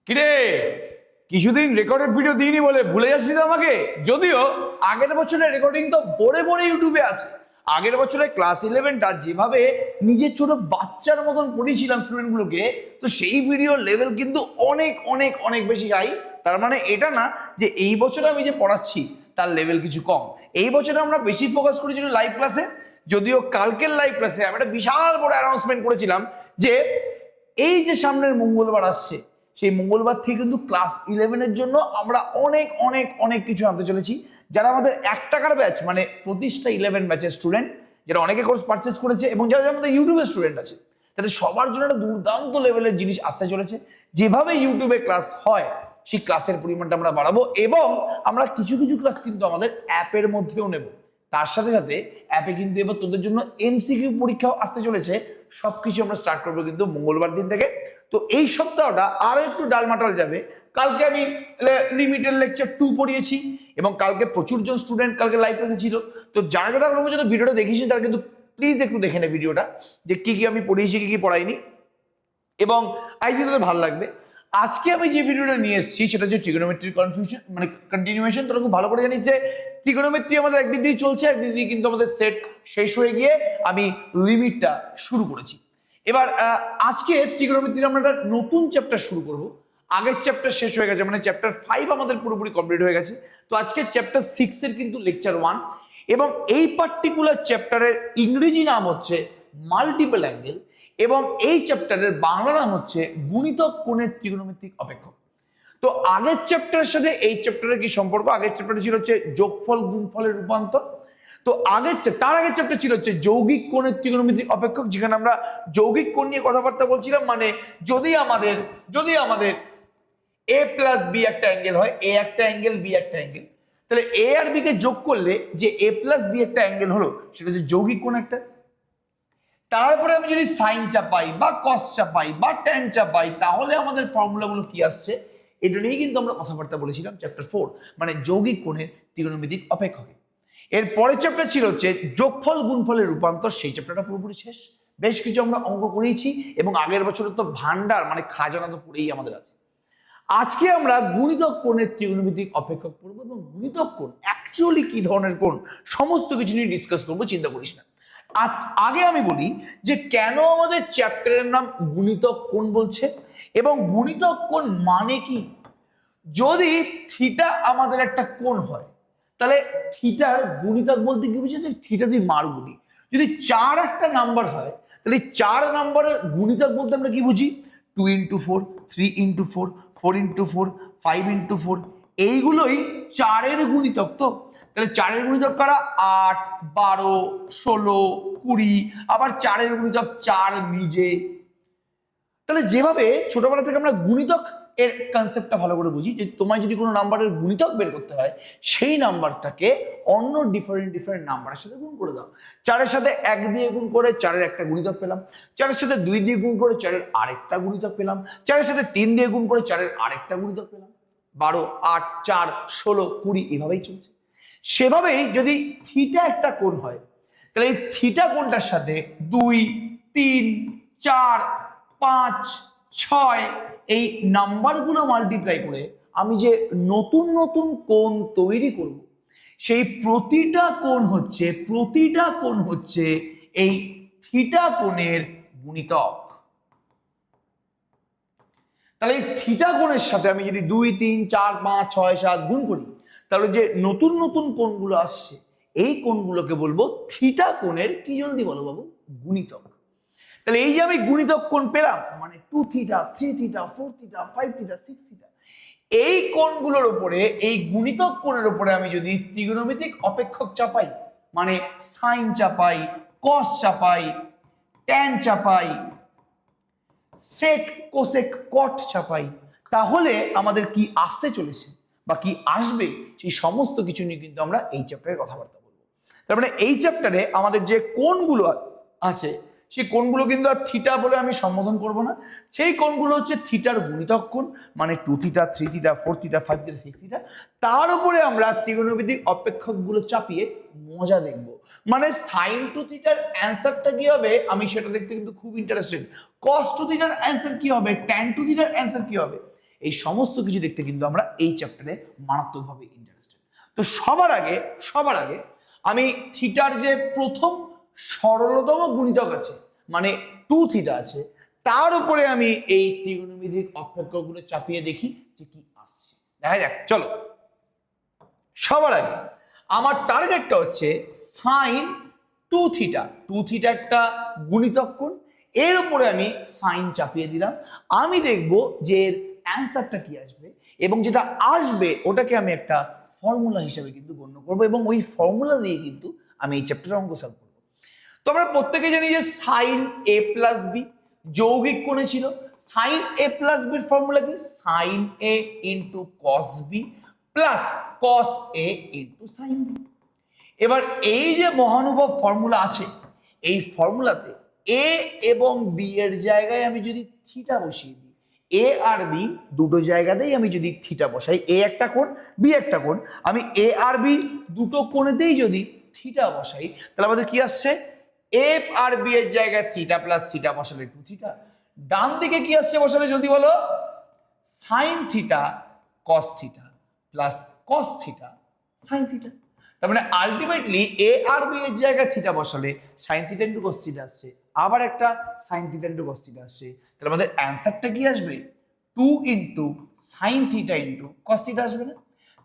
কিরে, কিছুদিন recorded video দিইনি বলে ভুলে যাসনি তো আমাকে? যদিও আগের বছরের রেকর্ডিং তো ভরে ভরে ইউটিউবে আছে। আগের বছরে ক্লাস 11টা যেভাবে নিজের ছোট বাচ্চার মতন পড়িয়েছিলাম স্টুডেন্টগুলোকে, তো সেই ভিডিওর লেভেল কিন্তু অনেক অনেক অনেক বেশি হাই। তার মানে এটা না যে এই বছর আমি যে পড়াচ্ছি তার লেভেল কিছু কম। এই বছরে আমরা বেশি ফোকাস করেছি লাইভ ক্লাসে। যদিও কালকের লাইভ ক্লাসে আমি একটা বিশাল বড় অ্যানাউন্সমেন্ট করেছিলাম যে এই যে সামনের মঙ্গলবার আসছে, সেই মঙ্গলবার থেকে কিন্তু ক্লাস 11-এর জন্য আমরা অনেক অনেক অনেক কিছু আনতে চলেছি। যারা আমাদের 1 টাকার ব্যাচ মানে প্রতিষ্ঠা 11 ব্যাচের স্টুডেন্ট, যারা অনেকে কোর্স পারচেস করেছে এবং যারা আমাদের ইউটিউবের স্টুডেন্ট আছে, তাদের সবার জন্য একটা দুর্দান্ত লেভেলের জিনিস আসতে চলেছে। যেভাবে ইউটিউবে ক্লাস হয় সেই ক্লাসের পরিমাণটা আমরা বাড়াবো এবং আমরা কিছু কিছু ক্লাস কিন্তু আমাদের অ্যাপের মধ্যেও নেব। তার সাথে সাথে অ্যাপে কিন্তু এবার তোদের জন্য এমসিকিউ পরীক্ষাও আসতে চলেছে। সবকিছু আমরা স্টার্ট করবো কিন্তু মঙ্গলবার দিন থেকে। তো এই সপ্তাহটা আরো একটু ডালমাটাল যাবে। কালকে আমি লিমিটেড লেকচার 2 পড়িয়েছি এবং কালকে প্রচুর জন স্টুডেন্ট কালকে লাইভ ক্লাসে ছিল। তো যারা যারা পর্যন্ত ভিডিওটা দেখিয়েছেন তারা কিন্তু প্লিজ একটু দেখে নে ভিডিওটা, যে কি কি আমি পড়িয়েছি কি কি পড়াইনি, এবং আই থিঙ্ক তাদের ভালো লাগবে। আজকে আমি যে ভিডিওটা নিয়ে এসেছি সেটা হচ্ছে ট্রিগোনোমেট্রির কনফিউশন মানে কন্টিনিউয়েশন। তোরা খুব ভালো করে জানিস যে ট্রিগোনোমেট্রি আমাদের একদিক দিয়ে চলছে, একদিক দিয়ে কিন্তু আমাদের সেট শেষ হয়ে গিয়ে আমি লিমিটটা শুরু করেছি। এবার আজকে ট্রিগোনোমেট্রির আমরা একটা নতুন চ্যাপ্টার শুরু করব। আগের চ্যাপ্টার শেষ হয়ে গেছে, মানে চ্যাপ্টার 5 আমাদের পুরোপুরি কমপ্লিট হয়ে গেছে। তো আজকে চ্যাপ্টার 6 এর কিন্তু লেকচার 1 এবং এই পার্টিকুলার চ্যাপ্টারের ইংরেজি নাম হচ্ছে মাল্টিপল অ্যাঙ্গেল এবং এই চ্যাপ্টারের বাংলা নাম হচ্ছে গুণিতক কোণের ত্রিগোণমিতিক অপেক্ষক। তো আগের চ্যাপ্টারের সাথে এই চ্যাপ্টারের কি সম্পর্ক? আগের চ্যাপ্টারে ছিল হচ্ছে যোগফল গুণফলের রূপান্তর। তো তার আগের চ্যাপ্টার ছিল হচ্ছে যৌগিক কোণের ত্রিগোণমিতিক অপেক্ষক, যেখানে আমরা যৌগিক কোণ নিয়ে কথাবার্তা বলছিলাম। মানে যদি আমাদের এ প্লাস বি একটা অ্যাঙ্গেল হয়, এ একটা অ্যাঙ্গেল বি একটা অ্যাঙ্গেল, তাহলে এ আর বি কে যোগ করলে যে এ প্লাস বি একটা অ্যাঙ্গেল হলো সেটা হচ্ছে যৌগিক কোণ একটা। তারপরে আমি যদি সাইন চাপাই বা কস চাপাই বা ট্যান চাপাই তাহলে আমাদের ফর্মুলাগুলো কি আসছে, এটা নিয়েই কিন্তু আমরা কথাবার্তা বলেছিলাম চ্যাপ্টার 4 মানে যৌগিক কোণের ত্রিগোণমিতিক অপেক্ষকে। এর পরের চ্যাপ্টার ছিল হচ্ছে যোগফল গুণফলের রূপান্তর। সেই চ্যাপ্টারটা পুরোপুরি শেষ। বেশ কিছু আমরা অঙ্ক করেইছি এবং আগের বছরের তো ভান্ডার মানে খাজানা তো পড়েই আমাদের আছে। আজকে আমরা গুণিতক কোণের ত্রিগোণমিতিক অপেক্ষক পড়বো এবং গুণিতক কোণ অ্যাকচুয়ালি কি ধরনের কোণ সমস্ত কিছু নিয়ে ডিসকাস করবো, চিন্তা করিস না। আগে আমি বলি যে কেন আমাদের চ্যাপ্টারের নাম গুণিতক কোণ বলছে এবং গুণিতক কোণ মানে কি। যদি থিটা আমাদের একটা কোণ হয় তাহলে থিটার গুণিতক বলতে কি বুঝি, যে থিটা তুই মার গুণি। যদি 4 একটা নাম্বার হয় তাহলে 4 নাম্বারের গুণিতক বলতে আমরা কি বুঝি, 2 × 4, 3 × 4, 4 × 4, 5 × 4, এইগুলোই 4-এর গুণিতক। তো তাহলে 4-এর গুণিতক কারা? 8, 12, 16, 20, আবার 4-এর গুণিতক 4 নিজে। তাহলে যেভাবে ছোটবেলা থেকে আমরা গুণিতক এর কনসেপ্টটা ভালো করে বুঝি, যে তোমায় যদি কোনো নাম্বারের গুণিতক বের করতে হয় সেই নাম্বারটাকে অন্য ডিফারেন্ট নাম্বারের সাথে গুণ করে দাও। 4-এর সাথে 1 দিয়ে গুণ করে 4-এর একটা গুণিতক পেলাম, 4-এর সাথে 2 দিয়ে গুণ করে 4-এর আরেকটা গুণিতক পেলাম, 4-এর সাথে 3 দিয়ে গুণ করে 4-এর আরেকটা গুণিতক পেলাম। 12, 8, 4, 16, 20 এভাবেই চলছে। সেভাবেই যদি থিটা একটা কোণ হয় তাহলে এই থিটা কোণটার সাথে 2, 3, 4, 5, 6 এই নাম্বারগুলো মাল্টিপ্লাই করে আমি যে নতুন নতুন কোণ তৈরি করব, সেই প্রতিটা কোণ হচ্ছে এই থিটা কোণের গুণিতক। তাহলে এই থিটা কোণের সাথে আমি যদি 2, 3, 4, 5, 6, 7 গুণ করি তাহলে যে নতুন নতুন কোণগুলো আসছে এই কোণগুলোকে বলবো থিটা কোণের কি, জলদি বলো বাবু, গুণিতক। তাহলে এই যে আমি গুণিতক কোণ পেলাম মানে 2 theta, 3 theta, 4 theta, 5 theta, 6 theta, এই কোণগুলোর উপরে, এই গুণিতক কোণের উপরে আমি যদি ত্রিগোণমিতিক অপেক্ষক চাপাই মানে সাইন চাপাই, কস চাপাই, ট্যান চাপাই, সেক, কোসেক, কট চাপাই, তাহলে আমাদের কি আসতে চলেছে বা কি আসবে সেই সমস্ত কিছু নিয়ে কিন্তু আমরা এই চ্যাপ্টারে কথাবার্তা বলবো। তার মানে এই চ্যাপ্টারে আমাদের যে কোণগুলো আছে সেই কোণগুলো কিন্তু আর থিটা বলে আমি সম্বোধন করব না। সেই কোণগুলো হচ্ছে থিটার গুণিতক কোণ মানে 2 theta, 3 theta, 4 theta, 5 theta, 6 theta. তার উপরে আমরা ত্রিগোণমিতিক অপেক্ষকগুলো চাপিয়ে মজা দেখব। মানে সাইন 2 থিটার অ্যান্সারটা কি হবে আমি সেটা দেখতে কিন্তু খুব ইন্টারেস্টেড। কস 2 থিটার অ্যান্সার কি হবে, ট্যান 2 থিটার অ্যান্সার কি হবে, এই সমস্ত কিছু দেখতে কিন্তু আমরা এই চ্যাপ্টারে মারাত্মকভাবে ইন্টারেস্টেড। তো সবার আগে আমি থিটার যে প্রথম সরলতম গুণিতক আছে মানে 2 থিটা আছে, তার উপরে আমি এই ত্রিকোণমিতিক অপেক্ষকগুলো চাপিয়ে দেখি যে কি আসছে। দেখা যাক, চলো। সবার আগে আমার টার্গেটটা হচ্ছে সাইন 2 থিটা। 2 থিটা একটা গুণিতক কোণ, এর উপরে আমি সাইন চাপিয়ে দিলাম। আমি দেখব যে এর অ্যান্সারটা কি আসবে, এবং যেটা আসবে ওটাকে আমি একটা ফর্মুলা হিসেবে কিন্তু গণ্য করবো, এবং ওই ফর্মুলা দিয়ে কিন্তু আমি এই চ্যাপ্টারের অঙ্ক সলভ করবো। তো আমরা প্রত্যেকে জানি যে সাইন এ প্লাস বি যৌগিক কোণে ছিল। সাইন এ প্লাস বির ফর্মুলা কি? Sine A into cos B plus cos A into sine B. এবার এই যে মহানুভব ফর্মুলা আছে, এই ফর্মুলাতে এ এবং বি এর জায়গায় আমি যদি থিটা বসিয়ে দিই, এ আর বি দুটো জায়গাতেই আমি যদি থিটা বসাই, এ একটা কোণ বি একটা কোণ, আমি এ আর বি দুটো কোণেতেই যদি থিটা বসাই, তাহলে আমাদের কি আসছে? এফ আর বি এর জায়গায় থিটা প্লাস থিটা বসালে 2 থিটা। ডান দিকে কি আসছে বসালে জলদি বলো? Sine theta cos theta plus cos theta sine theta. তার মানে আলটিমেটলি এ আর বি এর জায়গায় থিটা বসালে sine theta into cos theta আসছে, আবার একটা sine theta into cos theta আসছে। তাহলে আমাদের অ্যান্সারটা কি আসবে? 2 into sine theta into cos theta আসবে না?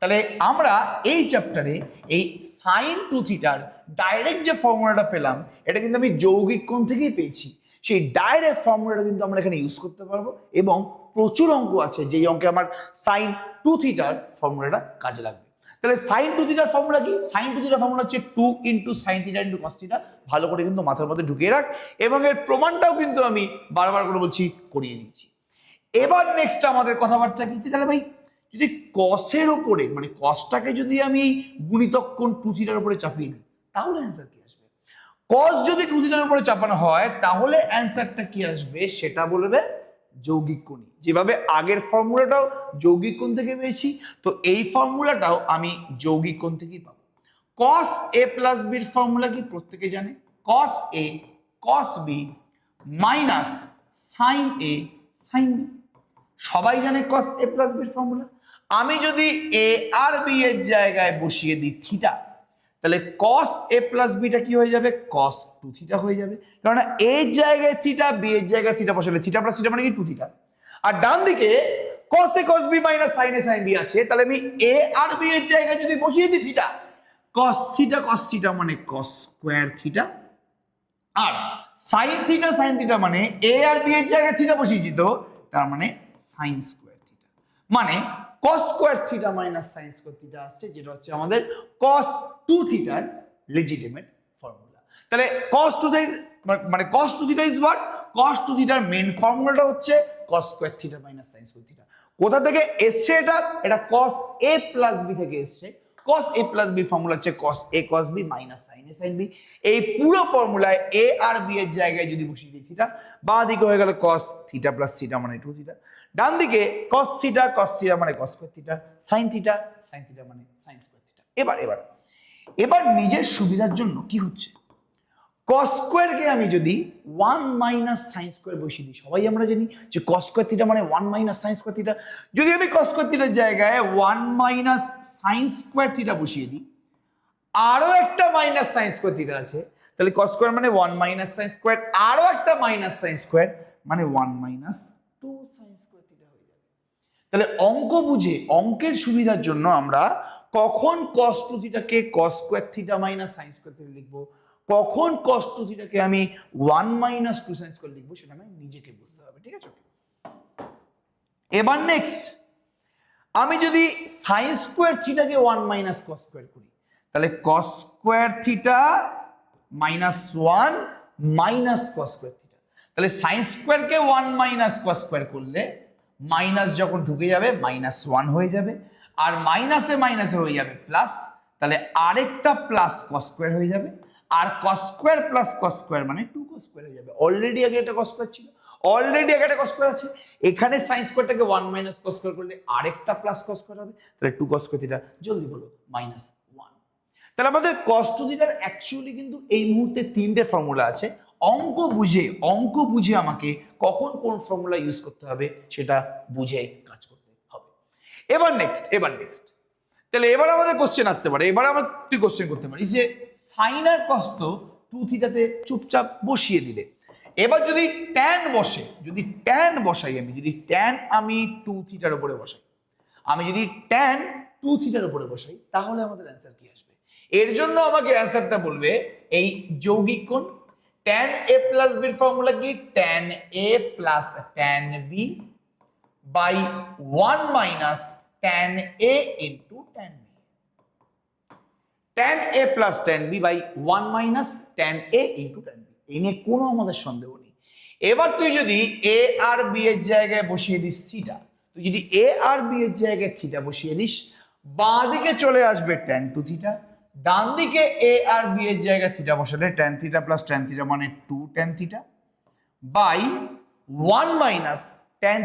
তাহলে আমরা এই চ্যাপ্টারে এই সাইন 2 থিটার ডাইরেক্ট যে ফর্মুলাটা পেলাম, এটা কিন্তু আমি যৌগিক কোণ থেকেই পেয়েছি। সেই ডাইরেক্ট ফর্মুলাটা কিন্তু আমরা এখানে ইউজ করতে পারবো, এবং প্রচুর অঙ্ক আছে যেই অঙ্কে আমার সাইন 2 থিটার ফর্মুলাটা কাজে লাগবে। তাহলে সাইন 2 থিটার ফর্মুলা কি? সাইন 2 থিটার ফর্মুলা হচ্ছে 2 into sine theta into cos theta. ভালো করে কিন্তু মাথার মধ্যে ঢুকিয়ে রাখ, এবং এর প্রমাণটাও কিন্তু আমি বারবার করে বলছি করিয়ে দিয়েছি। এবার নেক্সট আমাদের কথাবার্তা কি? তাহলে ভাই যদি কসের উপরে মানে কসটাকে যদি আমি গুণিতক কোণ 2 থিটার উপরে চাপিয়ে দিই, তাহলে অ্যান্সার কি আসবে? কস যদি 2 থিটার উপরে চাপানো হয়, তাহলে অ্যান্সারটা কি আসবে সেটা বলবে যৌগিক কোণী। যেভাবে আগের ফর্মুলাটাও যৌগিক কোণ থেকে পেয়েছি, তো এই ফর্মুলাটাও আমি যৌগিক কোণ থেকেই পাবো। কস এ প্লাস বির ফর্মুলা কি প্রত্যেকে জানে? কস এ কস বি মাইনাস সাইন এ সাইন বি। সবাই জানে কস এ প্লাস বির ফর্মুলা। আমি যদি এ আর বি এর জায়গায় বসিয়ে দিই থিটা, তাহলে কস এ প্লাস বিটা কি হয়ে যাবে? কস 2 থিটা হয়ে যাবে। কারণ এ জায়গায় থিটা, বি এর জায়গায় থিটা বসালে থিটা প্লাস থিটা মানে কি 2 থিটা। আর ডান দিকে কস এ কস বি মাইনাস সাইন এ সাইন বি আছে, তাহলে আমি এ আর বি এর জায়গায় যদি বসিয়ে দিই থিটা, কস থিটা মানে কস স্কোয়ার থিটা, আর সাইন থিটা মানে এ আর বি এর জায়গায় থিটা বসিয়ে দিত, তার মানে সাইন স্কোয়ার থিটা, মানে cos square theta minus sine square theta আসছে, যেটা হচ্ছে আমাদের cos 2 থিটার লেজিটিমেট ফর্মুলা। তাহলে cos 2 থিটা মানে cos 2 theta is what? cos 2 থিটার মেইন ফর্মুলাটা হচ্ছে cos square theta minus sine square theta. কোথা থেকে এসছে এটা? এটা cos a প্লাস b থেকে এসছে। cos a plus b formula হচ্ছে cos a cos b minus sin a sin b। এই পুরো ফর্মুলায় a আর b এর জায়গায় যদি বসিয়ে দিই থিটা, বাঁ দিকে হয়ে গেল cos থিটা প্লাস থিটা মানে 2 থিটা, ডান দিকে cos থিটা মানে cos square theta, sin theta মানে sin স্কয়ার থিটা। এবার নিজের সুবিধার জন্য কি হচ্ছে, cos স্কয়ারকে আমি যদি 1 মাইনাস sin স্কয়ার বসিয়ে দিই, সবাই আমরা জানি যে cos স্কয়ার থিটা মানে 1 মাইনাস sin স্কয়ার থিটা। যদি আমি cos স্কয়ার থিটার জায়গায় 1 মাইনাস sin স্কয়ার থিটা বসিয়ে দিই, আরো একটা মাইনাস sin স্কয়ার থিটা আছে, তাহলে cos স্কয়ার মানে 1 মাইনাস sin স্কয়ার, আরো একটা মাইনাস sin স্কয়ার মানে 1 মাইনাস 2 sin স্কয়ার থিটা হয়ে যাবে। তাহলে অঙ্ক বুঝে, অঙ্কের সুবিধার জন্য আমরা কখন cos 2 থিটাকে cos square theta minus sin square theta লিখবো, কখন cos 2 থিটাকে আমি 1 মাইনাস 2 sin স্কয়ার লিখবো, সেটা আমি নিজেকে বুঝতে হবে। ঠিক আছে? এবার নেক্সট, আমি যদি sin স্কয়ার থিটাকে 1 মাইনাস cos স্কয়ার করি, তাহলে cos square theta minus 1 minus cos square theta. তাহলে sin স্কয়ারকে 1 মাইনাস cos স্কয়ার করলে মাইনাস যখন ঢুকে যাবে মাইনাস 1 হয়ে যাবে, আর মাইনাসে হয়ে যাবে প্লাস, তাহলে আরেকটা প্লাস cos স্কয়ার হয়ে যাবে, আর cos square plus cos square মানে 2 cos স্কয়ার হয়ে যাবে। অলরেডি আগে একটা cos স্কয়ার ছিল, অলরেডি আগে একটা cos স্কয়ার আছে, এখানে sin স্কয়ারটাকে 1 মাইনাস cos স্কয়ার করলে আরেকটা প্লাস cos স্কয়ার হবে, তাহলে 2 cos স্কয়ার থিটা, জলদি বলো, মাইনাস 1। তাহলে আমাদের cos 2 থিটার অ্যাকচুয়ালি কিন্তু এই মুহূর্তে তিনটে ফর্মুলা আছে। অঙ্ক বুঝে আমাকে কখন কোন ফর্মুলা ইউজ করতে হবে সেটা বুঝে কাজ করতে এবার নেক্সট তাহলে এবার আমাদের কোশ্চেন আসতে পারে, এবার আমরা তুই কোশ্চেন করতে পারি যে সাইন আর কস তো 2 থিটাতে চুপচাপ বসিয়ে দিলে, এবার যদি ট্যান বসে, যদি ট্যান বসাই আমি, যদি ট্যান আমি 2 থিটার উপরে বসাই, আমি যদি ট্যান 2 থিটার উপরে বসাই, তাহলে আমাদের অ্যান্সার কি আসবে? এর জন্য আমাকে অ্যান্সারটা বলবে এই যৌগিক কোণ tan a প্লাস b এর ফর্মুলা কি? tan a plus tan b by 1 minus tan a into tan b। tan a plus tan b by 1 minus tan a into tan b, এই নিয়ে কোনো আমাদের সন্দেহ নেই। এবার তুই যদি a আর b এর জায়গায় বসিয়ে দিস থিটা, তুই যদি a আর b এর জায়গায় থিটা বসিয়ে দিস, বাঁ দিকে চলে আসবে tan 2 থিটা, ডান দিকে a আর b এর জায়গায় থিটা বসালে tan theta plus tan theta মানে 2 tan theta by 1 minus tan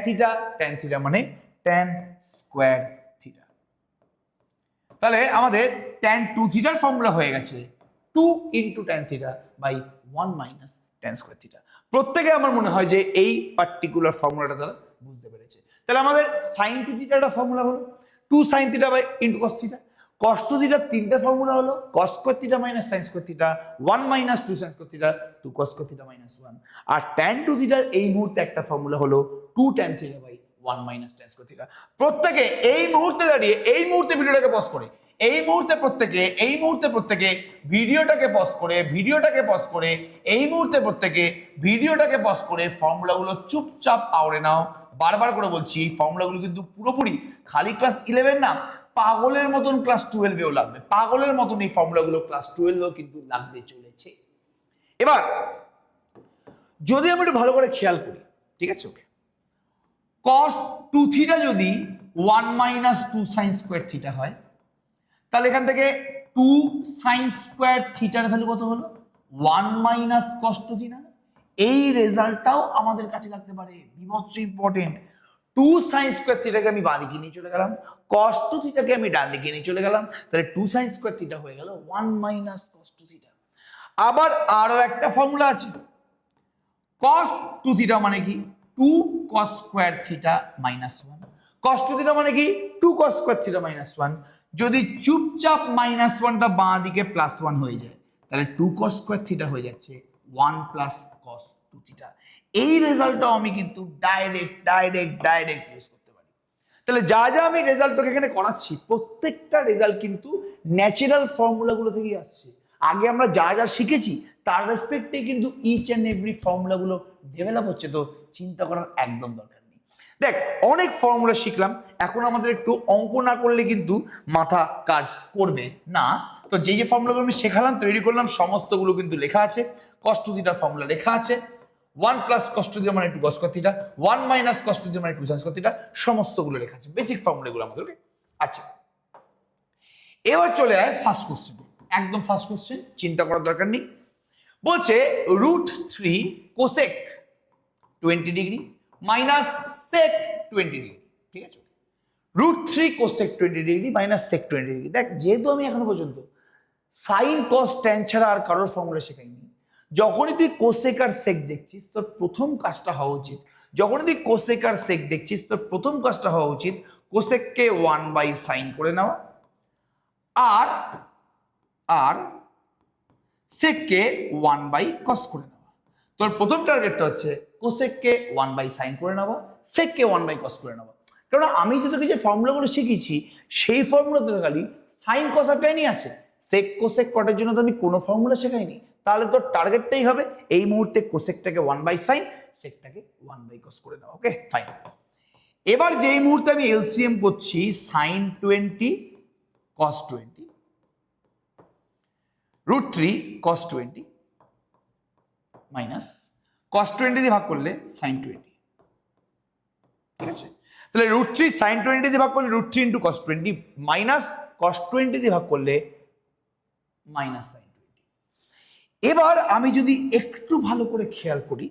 theta মানে tan স্কয়ার থিটা। তাহলে আমাদের tan 2 থিটার ফর্মুলা হয়ে গেছে 2 into tan theta by 1 minus tan square theta. প্রত্যেকে আমার মনে হয় যে এই পার্টিকুলার ফর্মুলাটা তারা বুঝতে পেরেছে। তাহলে আমাদের sin 2 থিটাটা ফর্মুলা হলো 2 sin theta by into cos theta. cos 2 থিটার তিনটা ফর্মুলা হলো cos square theta minus sin square theta, 1 minus 2 sin square theta, 2 cos square theta minus 1। আর tan 2 থিটার এই মুহূর্তে একটা ফর্মুলা হলো 2 tan theta by 1 minus tan square theta. প্রত্যেকে এই মুহূর্তে দাঁড়িয়ে, এই মুহূর্তে ভিডিওটাকে পজ করে, এই মুহূর্তে প্রত্যেকে ভিডিওটাকে পজ করে, এই মুহূর্তে প্রত্যেকে ভিডিওটাকে পজ করে ফর্মুলাগুলো চুপচাপ আওড়ে নাও। বারবার করে বলছি, ফর্মুলাগুলো কিন্তু পুরোপুরি খালি ক্লাস 11 না, পাগলের মতন ক্লাস 12এও লাগবে, পাগলের মতন এই ফর্মুলাগুলো ক্লাস 12এও কিন্তু লাগতে চলেছে। এবার যদি আমি একটু ভালো করে খেয়াল করি, ঠিক আছে, ওকে, cos 2 থিটা যদি 1 মাইনাস 2 sin স্কয়ার থিটা হয়, তাহলে এখান থেকে 2 sin স্কয়ার থিটার ভ্যালু কত হলো? 1 মাইনাস cos 2 থিটা। এই রেজাল্টটাও আমাদের কাছে লাগতে পারে, বিভৎস ইম্পর্টেন্ট। 2 sin স্কয়ার থিটাকে আমি বাঁ দিকে নিয়ে চলে গেলাম, cos 2 থিটাকে আমি ডান দিকে নিয়ে চলে গেলাম, তাহলে 2 sin স্কয়ার থিটা হয়ে গেল 1 মাইনাস cos 2 থিটা। আবার আরো একটা ফর্মুলা আছে, cos 2 থিটা মানে কি? 2 cos square theta minus 1। cos 2 theta মানে কি? 2 cos স্কয়ার থিটা মাইনাস 1। যদি চুপচাপ মাইনাস 1টা বাঁ দিকে প্লাস 1 হয়ে যায়, তাহলে 2 cos স্কয়ার থিটা হয়ে যাচ্ছে 1 প্লাস cos 2 থিটা। এই রেজাল্টটাও আমি কিন্তু ডাইরেক্ট ইউজ করতে পারি। তাহলে যা যা আমি রেজাল্ট তোকে এখানে করাচ্ছি, প্রত্যেকটা রেজাল্ট কিন্তু ন্যাচারাল ফর্মুলাগুলো থেকেই আসছে। আগে আমরা যা যা শিখেছি তার রেসপেক্টে কিন্তু ইচ অ্যান্ড এভরি ফর্মুলাগুলো ডেভেলপ হচ্ছে, তো চিন্তা করার একদম দরকার নেই। দেখ, অনেক ফর্মুলা শিখলাম, এখন আমাদের একটু অঙ্ক না করলে কিন্তু মাথা কাজ করবে না। তো যে যে ফর্মুলাগুলো আমি শেখালাম, তৈরি করলাম, সমস্তগুলো কিন্তু লেখা আছে। cos 2 থিটার ফর্মুলা লেখা আছে, 1 প্লাস cos 2 থিটা মানে 2 cos square theta, 1 minus cos 2 theta মানে 2 sin স্কয়ার থিটা, সমস্তগুলো লেখা আছে, বেসিক ফর্মুলাগুলো আমাদের। আচ্ছা, এবার চলে আয় ফার্স্ট কোশ্চেন, একদম ফার্স্ট কোশ্চেন, চিন্তা করার দরকার নেই। বলছে √3 cosec 20 degree minus sec 20 degree, ঠিক আছে? √3 cosec 20 degree minus sec 20 degree. দেখ, যেহেতু আমি এখনো পর্যন্ত সাইন কস ট্যান ছাড়া আর কারোর ফর্মুলা শেখাইনি, যখনই তুই কোসেক আর সেক দেখছিস, তোর প্রথম কাজটা হওয়া উচিত, যখনই তুই কোসেক আর সেক দেখছিস, তোর প্রথম কাজটা হওয়া উচিত কোসেককে 1 বাই সাইন করে নেওয়া, আর আর সেককে 1 বাই কস করে নেওয়া। তোর প্রথম টার্গেটটা হচ্ছে কোসেককে 1 বাই সাইন করে নেওয়া, সেককে 1 বাই কস করে নেওয়া। কারণ আমি তোকে যে ফর্মুলাগুলো শিখিয়েছি, সেই ফর্মুলা তোর খালি সাইন কস আর ট্যানই আছে, সেক কোসেক কটার জন্য তো আমি কোনো ফর্মুলা শেখাইনি। তাহলে তোর টার্গেটটাই হবে এই মুহূর্তে কোসেকটাকে 1 বাই সাইন, সেকটাকে 1 বাই কস করে নেওয়া। ওকে, ফাইন। এবার যেই মুহূর্তে আমি এলসিএম করছি, সাইন 20 কস 20, √3 cos 20 মাইনাস cos 20 দিয়ে ভাগ করলে sin 20, ঠিক আছে? তাহলে √3 sin 20 দিয়ে ভাগ করলে √3 ইন্টু cos 20 মাইনাস cos 20 দিয়ে ভাগ করলে মাইনাস sin 20। এবার আমি যদি একটু ভালো করে খেয়াল করি,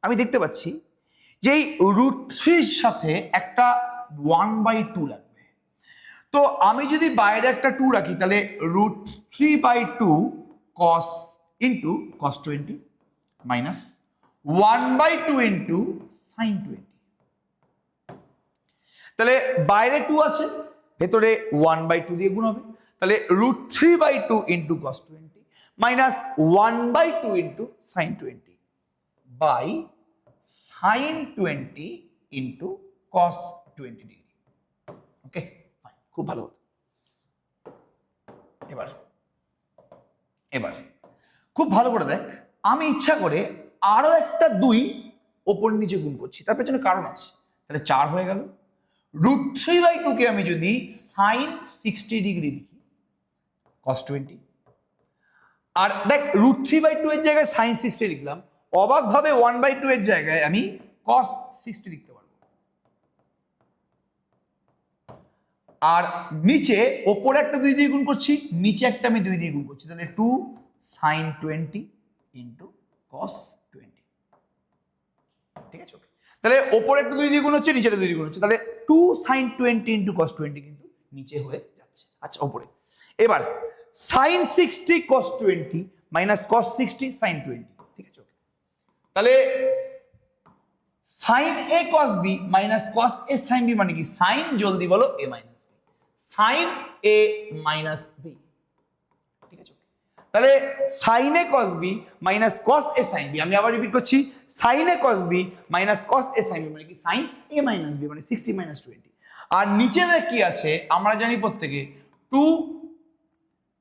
আমি দেখতে পাচ্ছি যে এই √3 সাথে একটা 1/2 লাগবে। তো আমি যদি বাইরে একটা 2 রাখি, তাহলে √3/2 cos into cos 20 minus 1/2 into sin 20। তাহলে বাইরে 2 আছে, ভেতরে 1/2 দিয়ে গুণ হবে, তাহলে √3/2 into cos 20 minus 1/2 into sin 20 by sin 20 into cos 20 degree. Okay, খুব ভালো হতো। এবার খুব ভালো করে দেখ, আমি ইচ্ছা করে আরো একটা 2 ওপর নিচে গুণ করছি, তার পেছনে কারণ আছে। তাহলে 4 হয়ে গেল। √3/2 কে আমি যদি sin 60 ডিগ্রি লিখি cos 20, আর দেখ √3/2 এর জায়গায় sin 60 লিখলাম, অবাক ভাবে 1/2 এর জায়গায় আমি cos 60 লিখতে পারবো। আর নিচে ওপরে একটা 2 দিয়ে গুণ করছি, নিচে একটা আমি 2 দিয়ে গুণ করছি, তাহলে 2 sin 20 ইন্টু cos 20। ঠিক আছে, ওকে। তাহলে ওপরে একটা 2 দিয়ে গুণ হচ্ছে, নিচে একটা 2 দিয়ে গুণ হচ্ছে, তাহলে 2 sin 20 ইন্টু cos 20 কিন্তু নিচে হয়ে যাচ্ছে। আচ্ছা, ওপরে এবার sin 60 cos 20 minus cos 60 sin 20। ঠিক আছে, ওকে। তাহলে sin a cos b minus cos a sin b মানে কি? sin জলদি বলো a minus b, sin a minus b। ঠিক আছে, তাহলে sin a cos b minus cos a sin b, আমি আবার রিপিট করছি, sin a cos b minus cos a sin b মানে কি? sin a মাইনাস b মানে 60 মাইনাস 20। আর নিচে কি আছে আমরা জানি প্রত্যেকে,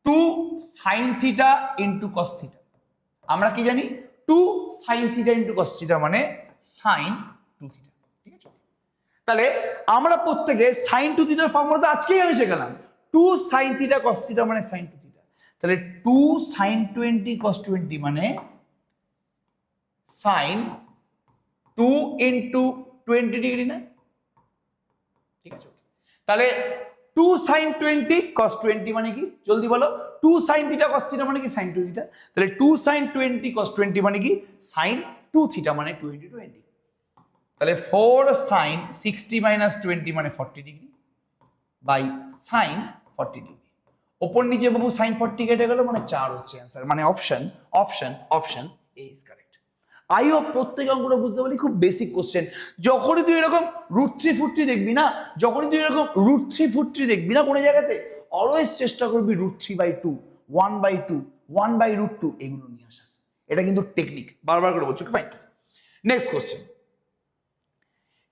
2 sin theta into cos theta. আমরা কি জানি? 2 sin theta into cos theta মানে sin 2 থিটা। ঠিক আছে, তাহলে আমরা প্রত্যেকে sin 2 থিটার ফর্মুলা তো আজকেই আমি শিখলাম, 2 sin থিটা cos থিটা মানে sin 2 থিটা। তাহলে 2 sin 20 cos 20 মানে sin 2 ইন্টু 20 ডিগ্রি না? ঠিক আছে, তাহলে 2 sin 20 cos 20 মানে কি? জলদি বলো, 2 sin থিটা cos থিটা মানে কি? sin 2 theta. তাহলে 2 sin 20 cos 20 মানে কি? sin 2 থিটা মানে 20 20। তাহলে 4 sin 60 মাইনাস 20 মানে 40 ডিগ্রি বাই sin 40 ডিগ্রি। ওপর নিচে বাবু sin 40 কেটে গেল, মানে 4 হচ্ছে অ্যান্সার, মানে option A is correct. I hope প্রত্যেক অঙ্কটা বুঝতে পারি, খুব বেসিক কোশ্চেন। যখনই তুই এরকম √3 দেখবি না, দেখবি না কোনো জায়গাতে, অলওয়েজ চেষ্টা করবি √3/2, 1/2, 1/√2 এগুলো নিয়ে আসা। এটা কিন্তু টেকনিক, বারবার করে বলছো। ফাইন, নেক্সট কোশ্চেন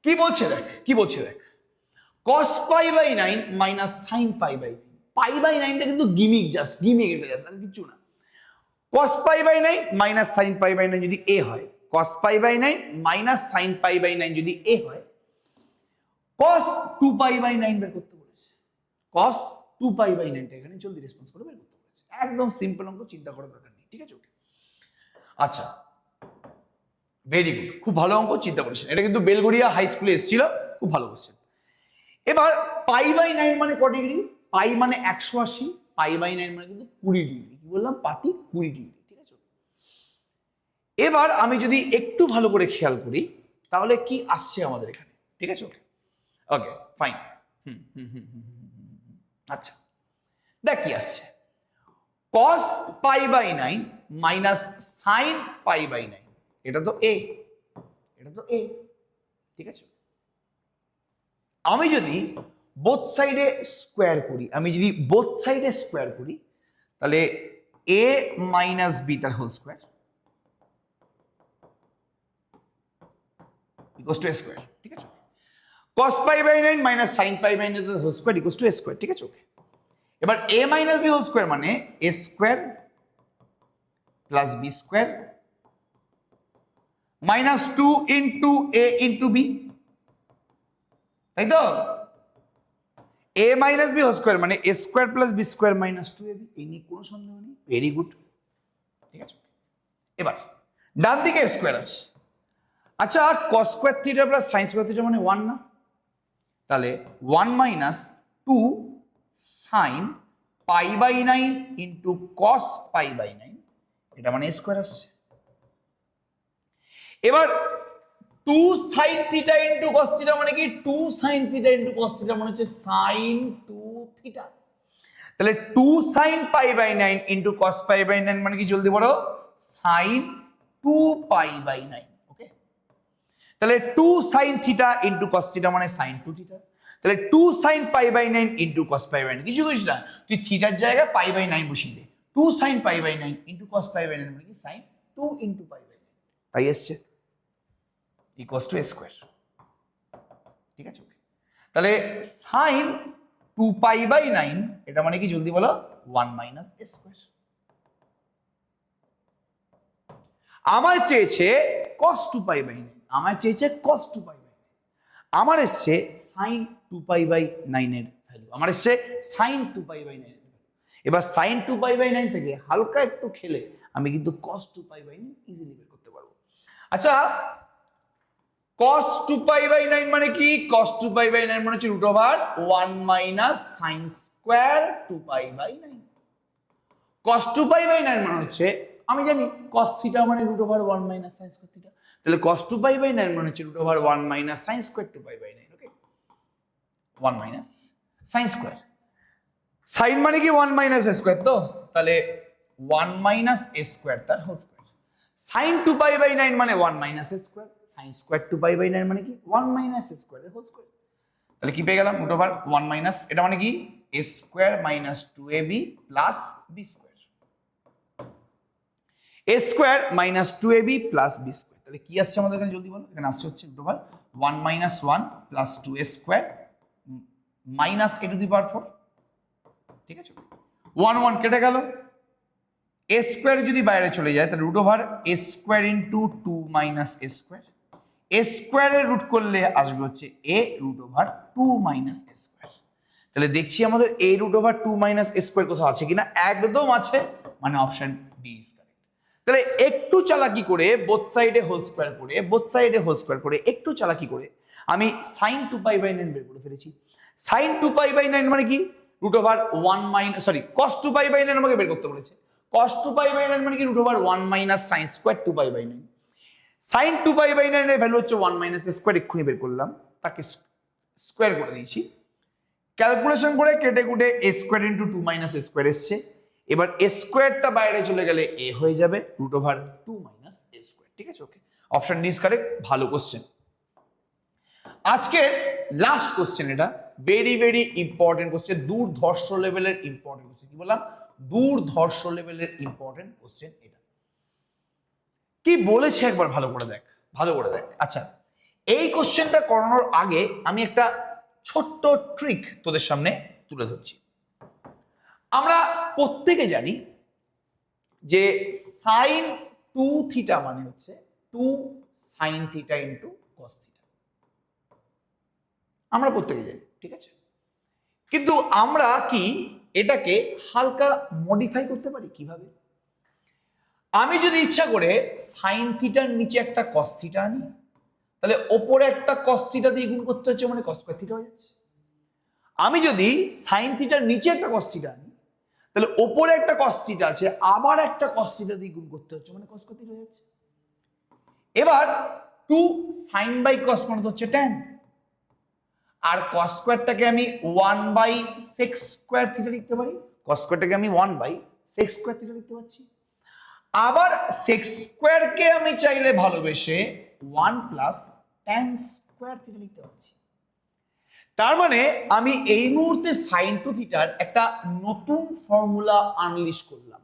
কি বলছে দেখ, cos π/9 মাইনাস sin π/9। π/9টা কিন্তু গিমিক, জাস্ট গিমিক, এটা জাস্ট আর কিছু না। cos π/9 মাইনাস sin π/9 যদি a হয়, cos π/9 মাইনাস sin π/9 যদি a হয়, cos 2π/9 বের করতে বলেছে। cos 2π/9টা এখানে জলদি রেসপন্স করে বের করতে বলেছে। একদম সিম্পল অঙ্ক, চিন্তা করার দরকার নেই। ঠিক আছে, ওকে। আচ্ছা, ভেরি গুড, খুব ভালো অঙ্ক, চিন্তা করেছেন। এটা কিন্তু বেলগড়িয়া হাই স্কুলে এসেছিল, খুব ভালো কোশ্চেন। এবার π/9 মানে ক ডিগ্রি? পাই মানে 180, π/9 মানে কিন্তু 20 ডিগ্রি। কি বললাম? পাতি 20 ডিগ্রি। ঠিক আছে, এবার আমি যদি একটু ভালো করে খেয়াল করি তাহলে কি আসছে আমাদের এখানে। ঠিক আছে, ওকে ওকে ফাইন। আচ্ছা, দেখ কি আসছে, cos π/9 মাইনাস sin π/9, এটা তো a, ঠিক আছে। আমি যদি বোথ সাইডে স্কোয়ার করি, তাহলে a মাইনাস b তার whole square equals to a square. ঠিক আছে, cos π/9 মাইনাস sin π/9 তার whole square equals to a square. ঠিক আছে, ওকে। এবার a minus b whole square মানে a square plus b square minus 2 into a into b, তাই তো? a minus b whole square মানে a square plus b square minus 2ab, এই নিয়ে কোনো সন্দেহ নেই। Very good. ঠিক আছে, এবার ডান দিকে স্কোয়ার আছে। আচ্ছা, cos square theta plus sin square theta মানে 1 না? তাহলে 1 মাইনাস 2 sin π/9 ইন্টু cos π/9, এটা মানে স্কোয়ার আসছে। এবার 2 sin theta into cos theta মানে কি? 2 sin theta into cos theta মানে হচ্ছে sin 2 থিটা। তাহলে 2 sin π/9 ইন্টু cos π/9 মানে কি? জলদি বলো, sin 2 π/9। ওকে, তাহলে 2 sin theta into cos theta মানে sin 2 থিটা। তাহলে 2 sin π/9 ইন্টু কস π/9, কিছু বুঝিস না, তুই থিটার জায়গায় π/9 বসিয়ে দে। 2 sin π/9 ইন্টু কস π/9 মানে কি sin 2 ইন্টু π/9, তাই এসছে ইকুয়ালস টু a স্কয়ার। ঠিক আছে, তাহলে sin 2π/9 এটা মানে কি জলদি বলো 1 মাইনাস a স্কয়ার। আমার চেয়েছে cos 2π/9, আমার চেয়েছে cos 2π/9, আমার এসছে sin 2π/9 এর ভ্যালু, আমার এসছে sin 2π/9 এর ভ্যালু। এবার sin 2π/9 থেকে হালকা একটু খেলে আমি কিন্তু cos 2π/9 ইজিলি বের করতে পারবো। আচ্ছা, cos 2π/9 মানে কি? cos 2π/9 মানে হচ্ছে √1 মাইনাস sin স্কয়ার 2π/9। cos 2π/9 মানে হচ্ছে, আমি জানি cos থিটা মানে √1 মাইনাস sin স্কয়ার থিটা, তাহলে cos 2π/9 মানে হচ্ছে √1 মাইনাস sin স্কয়ার 2π/9। ওকে, 1 মাইনাস sin স্কয়ার, sin মানে কি 1 মাইনাস a স্কয়ার, তো তাহলে 1 মাইনাস a স্কয়ার তার হোল স্কয়ার। sin 2π/9 মানে 1 minus a square, sin square 2π/9 মানে কি 1 মাইনাস a স্কয়ার এর হোল স্কয়ার। তাহলে কি পেয়ে গেলাম? √1 মাইনাস, এটা মানে কি a square minus 2ab plus b square, a square minus 2ab plus b square. তাহলে কি আসছে আমাদের এখানে জলদি বলো? এখানে আসছে হচ্ছে √1 minus 1 plus 2a square minus a to the power 4। ঠিক আছে, 1 1 কেটে গেল, a স্কয়ার যদি বাইরে চলে যায় তাহলে √a square into 2 minus a square, a স্কয়ারের রুট করলে আসবে হচ্ছে a √2 মাইনাস a স্কয়ার। তাহলে দেখছি আমাদের a √2 মাইনাস a স্কয়ার কোথাও আছে কিনা, একদম আছে, মানে অপশন ডি ইজ কারেক্ট। তাহলে একটু চালাকি করে বোথ সাইডে হোল স্কয়ার করে, বোথ সাইডে হোল স্কয়ার করে একটু চালাকি করে আমি sin 2π/9 বের করে ফেলেছি। sin 2π/9 মানে কি √1 মাইনাস, সরি cos 2π/9 আমাকে বের করতে বলেছে। cos 2π/9 মানে কি √1 মাইনাস sin স্কয়ার 2π/9। sin 2π/9 এর ভ্যালু হচ্ছে 1 মাইনাস স্কয়ার, এক্ষুনি বের করলাম, তাকে স্কয়ার করে দিয়েছি, ক্যালকুলেশন করে কেটে কুটে a square into 2 minus a square এসছে। এবার a স্কয়ারটা বাইরে চলে গেলে a হয়ে যাবে √2 মাইনাস a স্কয়ার। ঠিক আছে, ওকে, অপশন ডি ইজ কারেক্ট। ভালো কোশ্চেন। আজকের লাস্ট কোশ্চেন, এটা ভেরি ভেরি ইম্পর্টেন্ট কোশ্চেন, দূরধর্ষ লেভেলের ইম্পর্টেন্ট কোশ্চেন। কি বললাম? দূরধর্ষ লেভেলের ইম্পর্টেন্ট কোশ্চেন। এটা কি বলেছে একবার ভালো করে দেখ, ভালো করে দেখ। আচ্ছা, এই কোশ্চেনটা করানোর আগে আমি একটা ছোট্ট ট্রিক তোদের সামনে তুলে ধরছি। আমরা প্রত্যেকে জানি যে sin 2 থিটা মানে হচ্ছে 2 sin theta into cos theta, আমরা প্রত্যেকে জানি। ঠিক আছে, কিন্তু আমরা কি এটাকে হালকা মডিফাই করতে পারি? কিভাবে? আমি যদি ইচ্ছা করে sin থিটার নিচে একটা cos থিটা আনি, তাহলে ওপরে একটা cos থিটা দিয়ে গুণ করতে হচ্ছে, মানে cos স্কয়ার থিটা হয়ে যাচ্ছে। আমি যদি sin থিটার নিচে একটা cos থিটা আনি, তাহলে ওপরে একটা cos থিটা আছে, আবার একটা cos থিটা দিয়ে গুণ করতে হচ্ছে, মানে cos স্কয়ার থিটা হয়ে যাচ্ছে। এবার 2 sin বাই cos মানে হচ্ছে tan, আর cos স্কয়ারটাকে আমি 1 বাই sec স্কয়ার থিটা লিখতে পারি, cos স্কয়ারটাকে আমি 1 বাই sec স্কয়ার থিটা লিখতে পারছি। আবার sec স্কয়ারকে আমি চাইলে ভালোবেসে 1 প্লাস tan স্কয়ার থিটা লিখতে পারছি। তার মানে আমি এই মুহূর্তে sin 2 থিটার একটা নতুন ফর্মুলা আনলিশ করলাম।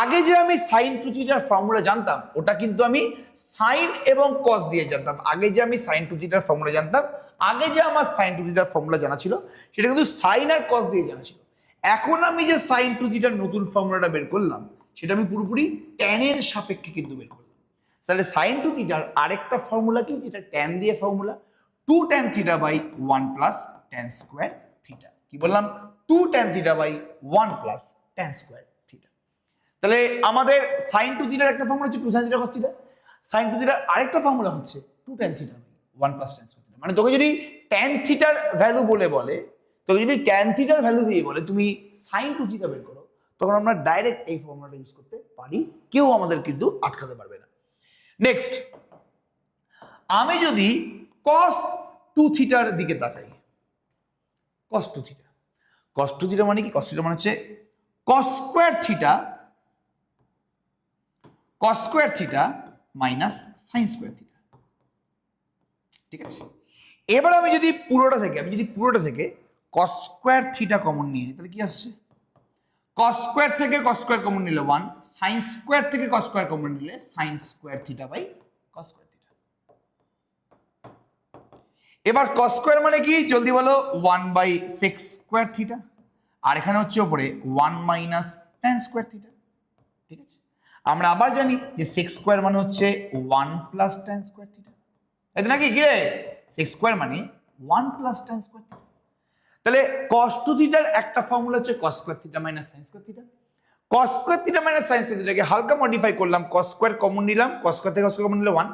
আগে যে আমি sin 2 থিটার ফর্মুলা জানতাম, ওটা কিন্তু আমি sin এবং cos দিয়ে জানতাম। আগে যে আমি sin 2 থিটার ফর্মুলা জানতাম, আগে যে আমার sin 2 থিটার ফর্মুলা জানা ছিল, সেটা কিন্তু sin আর cos দিয়ে জানা ছিল। এখন আমি যে sin 2 থিটার নতুন ফর্মুলাটা বের করলাম, সেটা আমি পুরোপুরি tan এর সাপেক্ষে কিন্তু বের করলাম। তাহলে sin 2 থিটার আরেকটা ফর্মুলা কি, যেটা tan দিয়ে formula, 2 tan theta by 1 plus tan square theta. কি বললাম? 2 tan theta by 1 plus tan square theta. তাহলে আমাদের sin 2 থিটার একটা ফর্মুলা হচ্ছে 2 sin theta cos theta, sin 2 থিটার আরেকটা ফর্মুলা হচ্ছে 2 tan theta by 1 plus tan square theta. মানে তোকে যদি tan থিটার ভ্যালু বলে, তোকে যদি tan থিটার ভ্যালু দিয়ে বলে তুমি sin 2 থিটা বের করো, তখন আমরা ডাইরেক্ট এই ফর্মুলাটা ইউজ করতে পারি, কেউ আমাদের কিন্তু আটকাতে পারবে না। নেক্সট, আমি যদি cos 2 থিটার দিকে তাকাই, cos 2 থিটা, cos 2 থিটা মানে কি? cos থিটা মানে হচ্ছে cos square theta minus sin square theta. ঠিক আছে, এবার আমি যদি পুরোটা থেকে cos স্কয়ার থিটা কমন নিয়ে নিই, তাহলে কি আসছে? cos স্কয়ার থেকে cos স্কয়ার কমন নিলে 1, sin স্কয়ার থেকে cos স্কয়ার কমন নিলে sin square theta by cos square theta. এবার cos স্কয়ার মানে কি জলদি বলো, 1 বাই sec স্কয়ার থিটা, আর এখানে হচ্ছে উপরে 1 মাইনাস tan স্কয়ার থিটা। ঠিক আছে, আমরা আবার জানি যে sec স্কয়ার মানে হচ্ছে 1 প্লাস tan স্কয়ার থিটা, তাই নাকি? কি sec স্কয়ার মানে 1 প্লাস tan স্কয়ার থিটা। তাহলে cos টু থিটার একটা ফর্মুলা হচ্ছে cos square theta minus sin square theta. cos square theta minus sin square থিটাকে হালকা মডিফাই করলাম, cos স্কয়ার কমন নিলাম, cos স্কয়ার থেকে cos স্কয়ার কমন নিলে 1,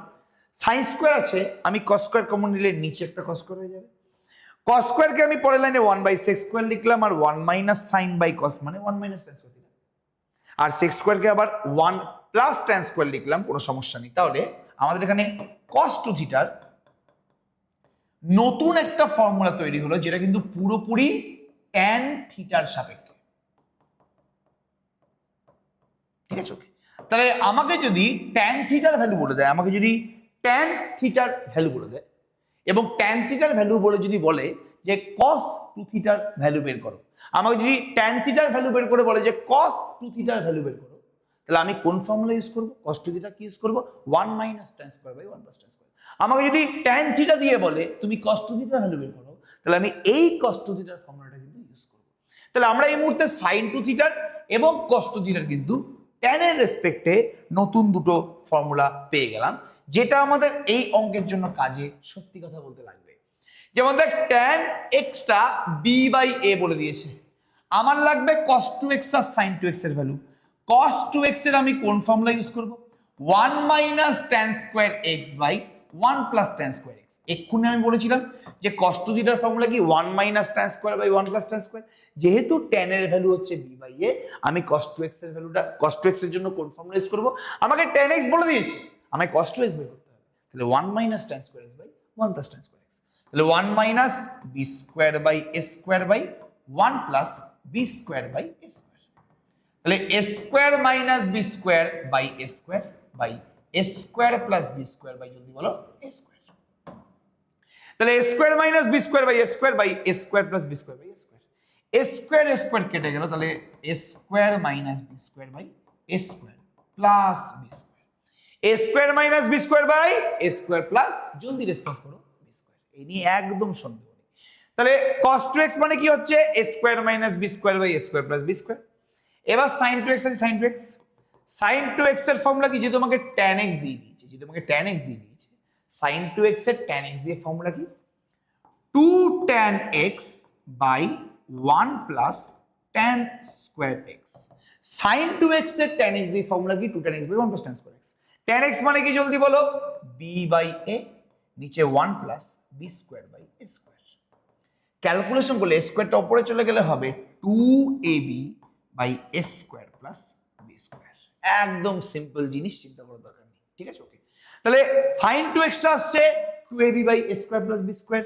sin স্কয়ার আছে, আমি cos স্কয়ার কমন নিলে নিচে একটা cos স্কয়ার হয়ে যাবে। cos স্কয়ারকে আমি পরের লাইনে 1 বাই sec স্কয়ার লিখলাম, আর 1 মাইনাস sin বাই cos মানে 1 মাইনাস tan স্কয়ার থিটা, আর sec স্কয়ারকে আবার 1 প্লাস tan স্কয়ার লিখলাম, কোনো সমস্যা নেই। তাহলে আমাদের এখানে cos টু থিটার নতুন একটা ফর্মুলা তৈরি হলো, যেটা কিন্তু পুরোপুরি tan থিটার সাপেক্ষে। ঠিক আছে, ওকে। তাহলে আমাকে যদি tan থিটার ভ্যালু বলে দেয়, এবং tan থিটার ভ্যালু বলে যদি বলে যে cos টু থিটার ভ্যালু বের করো, আমাকে যদি tan থিটার ভ্যালু বের করে বলে যে cos টু থিটার ভ্যালু বের করো, তাহলে আমি কোন ফর্মুলা ইউজ করব? cos টু থিটা কি ইউজ করব? 1 minus tan square by 1 plus tan square. আমাকে যদি tan থিটা দিয়ে বলে তুমি cos টু থিটার ভ্যালু বের করো, তাহলে আমি এই cos টু থিটার ফর্মুলাটা কিন্তু ইউজ করব। তাহলে আমরা এই মুহূর্তে sin টু থিটার এবং cos টু থিটার কিন্তু tan এর রেসপেক্টে নতুন দুটো ফর্মুলা পেয়ে গেলাম, যেটা আমাদের এই অঙ্কের জন্য কাজে সত্যি কথা বলতে লাগবে। যেমন দেখ tan x টা b বাই a বলে দিয়েছে, আমার লাগবে cos টু x আর sin টু x এর ভ্যালু। cos টু x এর আমি কোন ফর্মুলা ইউজ করব? 1 minus tan square x by 1 plus tan square x। এক্ষুনি আমি বলেছিলাম যে cos টু থিটার ফর্মুলা কি 1 minus tan square by 1 plus tan square. যেহেতু tan এর ভ্যালু হচ্ছে b বাই a, আমি cos টু x এর ভ্যালুটা cos টু x এর জন্য কোন ফর্মুলা ইউজ করব? আমাকে tan x বলে দিয়েছে, আমাকে cos টু x বের করতে হবে। তাহলে 1 minus tan square x by 1 plus tan square x। তাহলে 1 minus b square by a square by 1 plus b square by a square. তাহলে a square minus b square by a square by a square plus b square by জলদি বলো a square. তাহলে a square minus b square by a square by a square plus b square by a square. a square কেটে গেল, তাহলে a square minus b square by a square plus b square. a square minus b square by a square plus জলদি response করো b square. এই নিয়ে একদম সন্দেহ নেই। তাহলে cos টু x মানে কি হচ্ছে a square minus b square by a square plus b square. এবার sin টু x আছে, sin টু x এর ফর্মুলা কি? যে তোমাকে tan x দিয়ে দিয়েছে, sin টু x এর tan x দিয়ে ফর্মুলা কি? 2 tan x by 1 plus tan square x। sin two x এর tan x দিয়ে ফর্মুলা কি? 2 tan x by 1 plus tan square x। tan x মানে কি জলদি বলো? b বাই a, নিচে 1 plus b square by a square. Calculation করলে a স্কয়ারটা উপরে চলে গেলে হবে 2ab by a square plus b square. একদম সিম্পল জিনিস, চিন্তা করার দরকার নেই। ঠিক আছে, ওকে। তাহলে sin টু x টা আসছে 2ab by a square plus b square,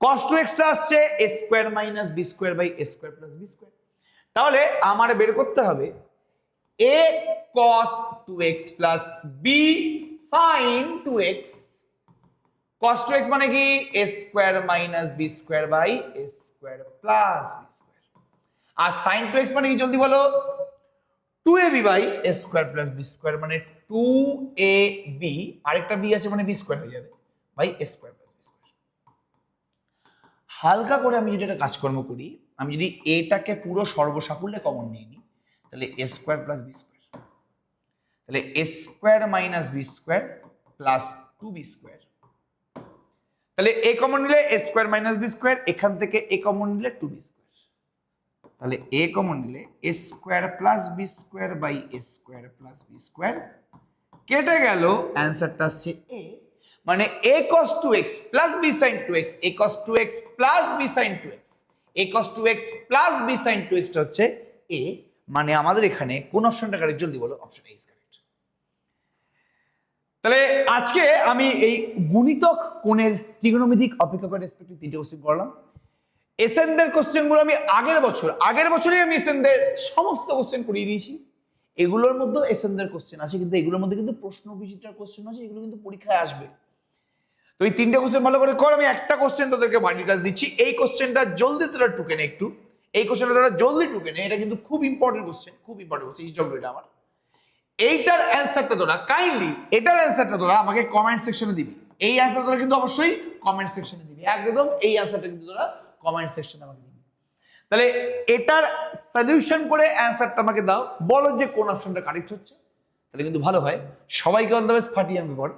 cos two x টা আসছে a square minus b square by a square plus b square. তাহলে আমার বের করতে হবে a cos two x plus b sin two x। cos two x মানে কি? a square minus b square by a square plus b square. আর sin two x মানে কি জলদি বলো? 2ab by a square plus b square, মানে 2ab, আরেকটা b আছে মানে b স্কয়ার হয়ে যাবে, by a square plus b square. হালকা করে আমি যদি এটা কাজকর্ম করি, আমি যদি এটাকে পুরো সর্বসাকুল্যে কমন নিয়ে নিই, তাহলে a square plus b square, তাহলে a square minus b square plus 2b square. তাহলে a কমন নিলে a square minus b square, এখান থেকে a কমন নিলে 2b স্কয়ার। তাহলে a কমন নিলে a square plus b square by a square plus b square কেটে গেল, অ্যানসারটা আসছে a, মানে a cos two x plus b sin two x, a cos two x plus b sin two x, a cos two x plus b sin two x টা হচ্ছে a, মানে আমাদের এখানে কোন অপশনটা কারেক্ট জলদি বলো? Option A is correct. তাহলে আজকে আমি এই গুণিতক কোণের ত্রিগোণমিতিক অপেক্ষকের রেসপেক্টে 3টে কোশ্চেন করলাম। এসএনদের কোশ্চেনগুলো আমি আগের বছরই আমি এসএনদের সমস্ত কোশ্চেন করিয়ে দিয়েছি। এগুলোর মধ্যে এসএনদের কোশ্চেন আছে, কিন্তু এগুলোর মধ্যে কিন্তু প্রশ্ন বিচিত্রার কোশ্চেন আছে, এগুলো কিন্তু পরীক্ষায় আসবে। তো তো এই 3টে কোশ্চেন ভালো করে কর। আমি একটা কোশ্চেন তোদেরকে বাড়ির কাজ দিচ্ছি, এই কোশ্চেনটা জলদি তোরা টুকে নে একটু, এই কোশ্চেনটা তোরা জলদি টুকে নে, এটা কিন্তু খুব ইম্পর্টেন্ট কোশ্চেন, খুব ইম্পর্টেন্ট কোশ্চেন, ইসডব্লিউ এটা আমার। এইটার অ্যান্সারটা তোরা কাইন্ডলি, এটার অ্যান্সারটা তোরা আমাকে কমেন্ট সেকশনে দিবি। এই অ্যান্সার তোরা কিন্তু অবশ্যই কমেন্ট সেকশনে দিবি, একদম এই অ্যান্সারটা কিন্তু তোরা কমেন্ট সেকশনে আমাকে দিবি। তাহলে এটার সলিউশন করে অ্যান্সারটা আমাকে দাও, বলো যে কোন অপশনটা কারেক্ট হচ্ছে, তাহলে কিন্তু ভালো হয়। সবাইকে অল দ্য বেস্ট, ফাটিয়ে অঙ্ক কর।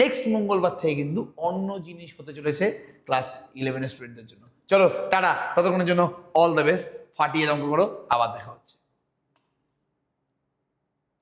নেক্সট মঙ্গলবার থেকে কিন্তু অন্য জিনিস হতে চলেছে ক্লাস 11 স্টুডেন্টদের জন্য। চলো টাটা, ততক্ষণের জন্য অল দ্য বেস্ট, ফাটিয়ে অঙ্ক করো, আবার দেখা হচ্ছে।